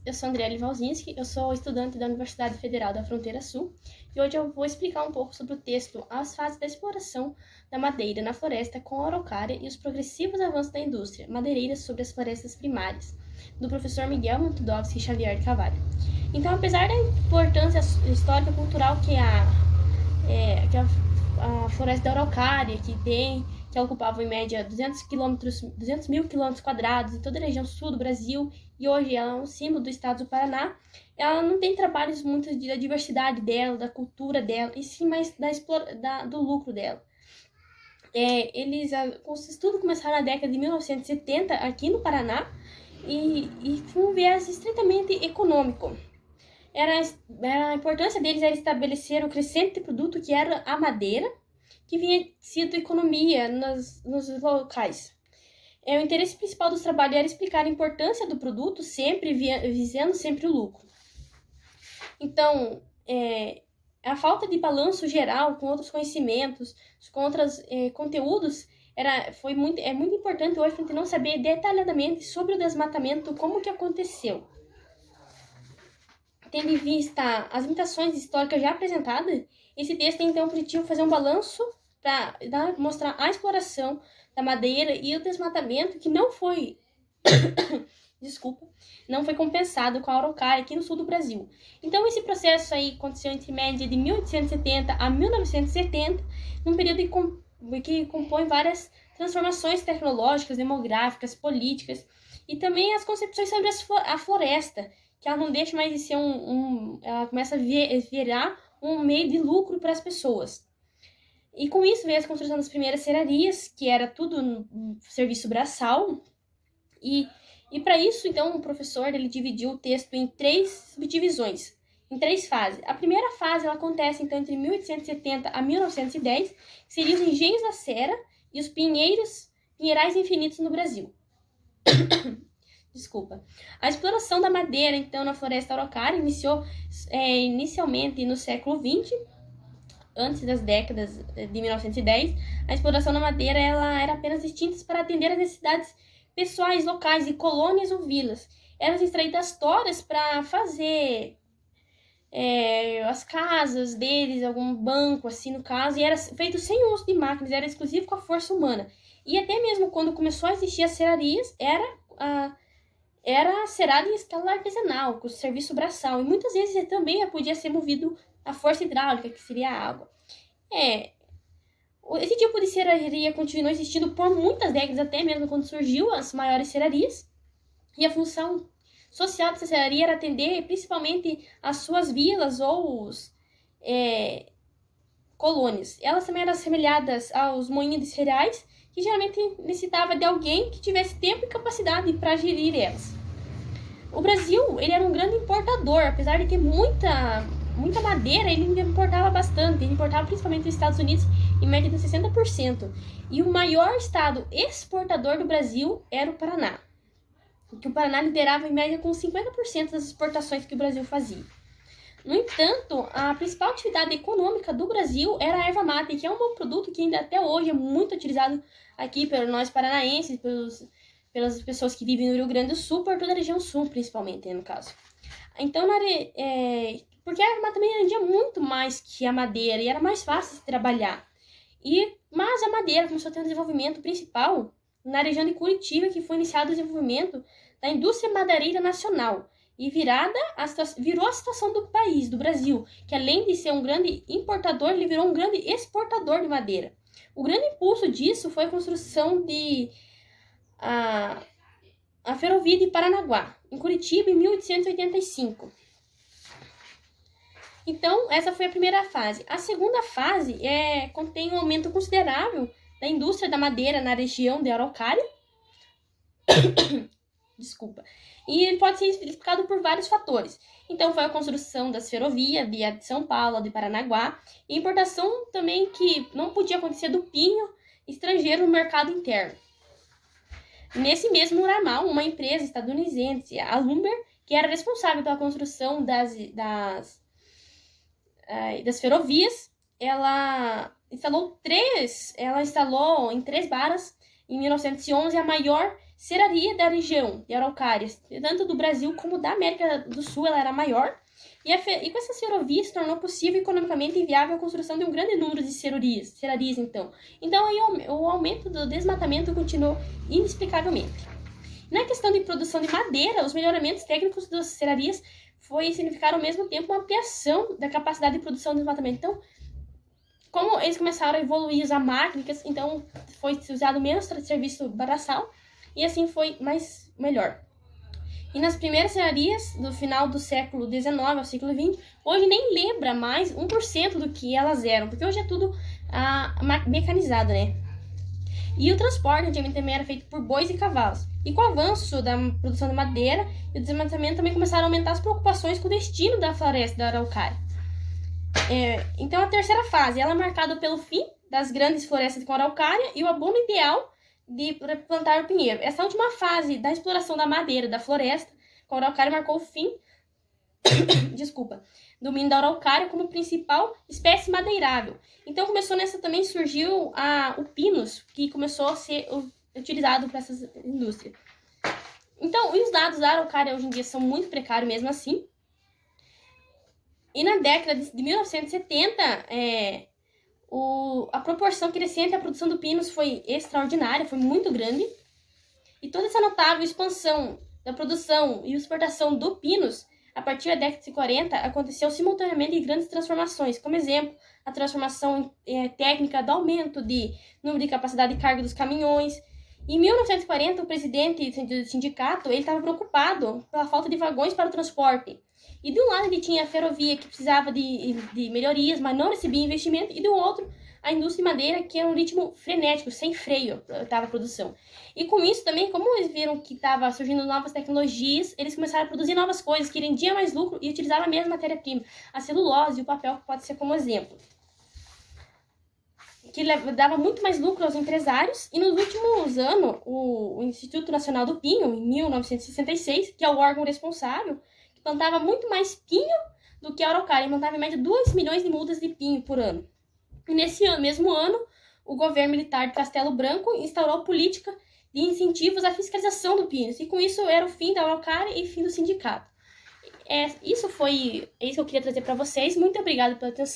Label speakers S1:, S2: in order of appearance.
S1: eu sou Andriele Walzinski, eu sou estudante da Universidade Federal da Fronteira Sul e hoje eu vou explicar um pouco sobre o texto As Fases da Exploração da Madeira na Floresta com a Araucária e os Progressivos Avanços da Indústria Madeireira sobre as Florestas Primárias, do professor Miguel Montudovsky Xavier de Carvalho. Então, apesar da importância histórica e cultural que a floresta da Araucária, que ocupava em média 200 mil quilômetros quadrados em toda a região sul do Brasil, e hoje ela é um símbolo do estado do Paraná, ela não tem trabalhos muito da diversidade dela, da cultura dela, e sim mais do lucro dela. Os estudos começaram na década de 1970 aqui no Paraná, e com um viés estritamente econômico. A importância deles era estabelecer o crescente produto que era a madeira, que vinha sido economia nos locais. O interesse principal dos trabalhos era explicar a importância do produto, visando sempre o lucro. Então, a falta de balanço geral com outros conhecimentos, com outros conteúdos, é muito importante hoje para a gente não saber detalhadamente sobre o desmatamento, como que aconteceu. Tendo em vista as limitações históricas já apresentadas, esse texto tem então o objetivo de fazer um balanço para mostrar a exploração da madeira e o desmatamento que não foi não foi compensado com a Araucária aqui no sul do Brasil. Então esse processo aí aconteceu entre média de 1870 a 1970, num período que compõe várias transformações tecnológicas, demográficas, políticas e também as concepções sobre a floresta, que ela não deixa mais de ser ela começa a virar um meio de lucro para as pessoas. E com isso veio a construção das primeiras serrarias, que era tudo no serviço braçal. E para isso, então, o professor ele dividiu o texto em 3 subdivisões, em 3 fases. A primeira fase ela acontece então entre 1870 a 1910, que seriam os engenhos da Serra e os pinheirais infinitos no Brasil. A exploração da madeira, então, na floresta araucária iniciou inicialmente no século XX, antes das décadas de 1910. A exploração da madeira ela era apenas destinada para atender às necessidades pessoais, locais, de colônias ou vilas. Eram extraídas das toras para fazer as casas deles, algum banco, assim, no caso, e era feito sem uso de máquinas, era exclusivo com a força humana. E até mesmo quando começou a existir as serrarias, era serrada em escala artesanal, com o serviço braçal, e muitas vezes também podia ser movido a força hidráulica, que seria a água. Esse tipo de serraria continuou existindo por muitas décadas, até mesmo quando surgiu as maiores serrarias, e a função social dessa serraria era atender principalmente as suas vilas ou colônias. Elas também eram assemelhadas aos moinhos de cereais, que geralmente necessitava de alguém que tivesse tempo e capacidade para gerir elas. O Brasil ele era um grande importador, apesar de ter muita madeira, ele importava bastante. Ele importava principalmente dos Estados Unidos, em média de 60%. E o maior estado exportador do Brasil era o Paraná, que o Paraná liderava em média com 50% das exportações que o Brasil fazia. No entanto, a principal atividade econômica do Brasil era a erva mate, que é um produto que ainda até hoje é muito utilizado aqui por nós paranaenses, pelas pessoas que vivem no Rio Grande do Sul, por toda a região sul, principalmente, no caso. Então, porque a erva mate também rendia muito mais que a madeira e era mais fácil de trabalhar. Mas a madeira começou a ter um desenvolvimento principal na região de Curitiba, que foi iniciado o desenvolvimento da indústria madeireira nacional. E virou a situação do país, do Brasil, que além de ser um grande importador, ele virou um grande exportador de madeira. O grande impulso disso foi a construção a ferrovia de Paranaguá, em Curitiba, em 1885. Então, essa foi a primeira fase. A segunda fase contém um aumento considerável da indústria da madeira na região de Araucária. E ele pode ser explicado por vários fatores. Então, foi a construção das ferrovias, via de São Paulo, de Paranaguá, e a importação também que não podia acontecer do pinho estrangeiro no mercado interno. Nesse mesmo ramal, uma empresa estadunidense, a Lumber, que era responsável pela construção das ferrovias, ela instalou em 3 baras, em 1911, a maior serraria da região de Araucária, tanto do Brasil como da América do Sul, ela era maior. E com essas ferrovias se tornou possível economicamente viável a construção de um grande número de serrarias então. Então aí o aumento do desmatamento continuou inexplicavelmente. Na questão de produção de madeira, os melhoramentos técnicos das serrarias significaram ao mesmo tempo uma ampliação da capacidade de produção de desmatamento. Então, como eles começaram a evoluir, usar máquinas, então foi usado menos serviço braçal e assim foi melhor. E nas primeiras serrarias do final do século XIX ao século XX, hoje nem lembra mais 1% do que elas eram, porque hoje é tudo mecanizado, né? E o transporte antigamente também era feito por bois e cavalos. E com o avanço da produção de madeira e o desmatamento também começaram a aumentar as preocupações com o destino da floresta da Araucária. Então a terceira fase, ela é marcada pelo fim das grandes florestas com araucária e o abono ideal de plantar o pinheiro. Essa última fase da exploração da madeira da floresta com a araucária marcou o fim do milho da araucária como principal espécie madeirável. Então começou nessa também surgiu o pinus, que começou a ser utilizado para essas indústrias. Então os dados da araucária hoje em dia são muito precários mesmo assim. E na década de 1970, a proporção crescente da produção do pinus foi extraordinária, foi muito grande. E toda essa notável expansão da produção e exportação do pinus, a partir da década de 40, aconteceu simultaneamente em grandes transformações. Como exemplo, a transformação técnica do aumento de número de capacidade de carga dos caminhões. Em 1940, o presidente do sindicato estava preocupado pela falta de vagões para o transporte. E de um lado ele tinha a ferrovia, que precisava de melhorias, mas não recebia investimento, e do outro a indústria de madeira, que era um ritmo frenético, sem freio, estava a produção. E com isso também, como eles viram que estava surgindo novas tecnologias, eles começaram a produzir novas coisas, que rendiam mais lucro e utilizavam a mesma matéria-prima, a celulose e o papel, que pode ser como exemplo, que dava muito mais lucro aos empresários. E nos últimos anos, o Instituto Nacional do Pinho, em 1966, que é o órgão responsável, que plantava muito mais pinho do que a araucária, plantava em média 2 milhões de mudas de pinho por ano. E nesse mesmo ano, o governo militar de Castelo Branco instaurou política de incentivos à fiscalização do pinho. E com isso era o fim da araucária e fim do sindicato. Isso que eu queria trazer para vocês. Muito obrigada pela atenção.